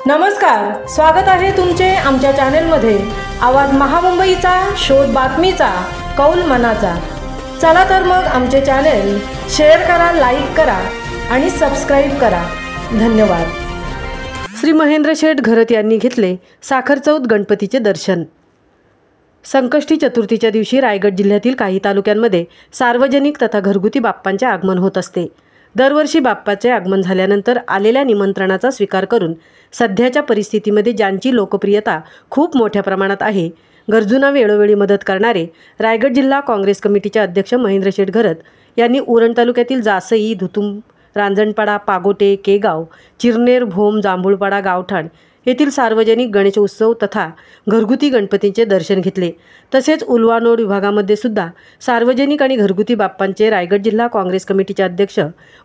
नमस्कार, स्वागत आहे तुमचे आमच्या चॅनेलमध्ये। आवाज महामुंबईचा, शोध बातमीचा, कौल मनाचा। चला तर मग आमचे चॅनेल शेअर करा, लाईक करा आणि सबस्क्राइब करा। धन्यवाद। श्री महेंद्र शेठ घरत यांनी घेतले साखर चौथ गणपतीचे दर्शन। संकष्टी चतुर्थीच्या दिवशी रायगड जिल्ह्यातील काही तालुक्यांमध्ये सार्वजनिक तथा घरगुती बाप्पांचे आगमन होत असते। दरवर्षी बाप्पाचे आगमन झाल्यानंतर आलेल्या निमंत्रणाचा स्वीकार करून सध्याच्या परिस्थितीमध्ये ज्यांची लोकप्रियता खूप मोठ्या प्रमाणात आहे, गरजूंना वेळोवेळी मदत करणारे रायगड जिल्हा काँग्रेस कमिटीचे अध्यक्ष महेंद्र शेठ घरत यांनी उरण तालुक्यातील जासई, धुतुम, रांजणपाडा, पागोटे, केगाव, चिरनेर, भोम, जांभूळपाडा, गावठाण येथील सार्वजनिक गणेश उत्सव तथा घरगुती गणपतींचे दर्शन घेतले। तसेच उलवानोड विभागामध्ये सुद्धा सार्वजनिक आणि घरगुती बाप्पांचे रायगड जिल्हा काँग्रेस कमिटीचे अध्यक्ष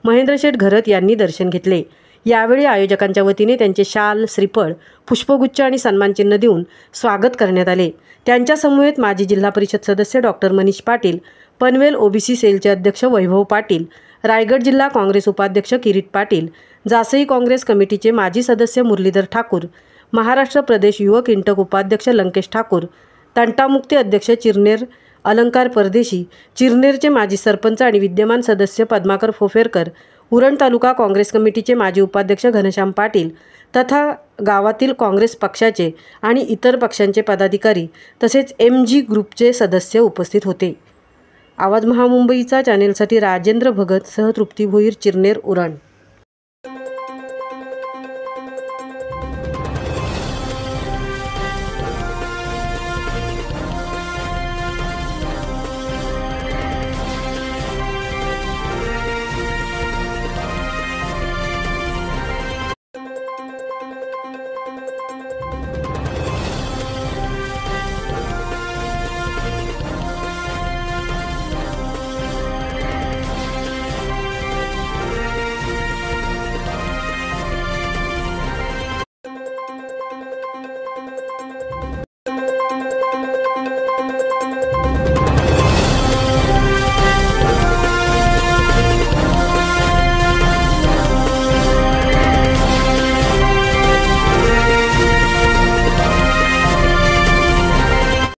महेंद्र शेठ घरत यांनी दर्शन घेतले। यावेळी आयोजकांच्या वतीने त्यांचे शाल, श्रीफळ, पुष्पगुच्छ आणि सन्मानचिन्ह देऊन स्वागत करण्यात आले। त्यांच्या समवेत माजी जिल्हा परिषद सदस्य डॉक्टर मनीष पाटील, पनवेल ओबीसी सेलचे अध्यक्ष वैभव पाटील, रायगड जिल्हा काँग्रेस उपाध्यक्ष किरीट पाटील, जासई काँग्रेस कमिटीचे माजी सदस्य मुरलीधर ठाकूर, महाराष्ट्र प्रदेश युवक इंटक उपाध्यक्ष लंकेश ठाकूर, तंटामुक्ती अध्यक्ष चिरनेर अलंकार परदेशी, चिरनेरचे माजी सरपंच आणि विद्यमान सदस्य पद्माकर फोफेरकर, उरण तालुका काँग्रेस कमिटीचे माजी उपाध्यक्ष घनश्याम पाटील तथा गावातील काँग्रेस पक्षाचे आणि इतर पक्षांचे पदाधिकारी तसेच MG ग्रुपचे सदस्य उपस्थित होते। आवाज महामुंबईचा चॅनेलसाठी राजेंद्र भगत सह तृप्ती भोईर, चिरनेर, उरण।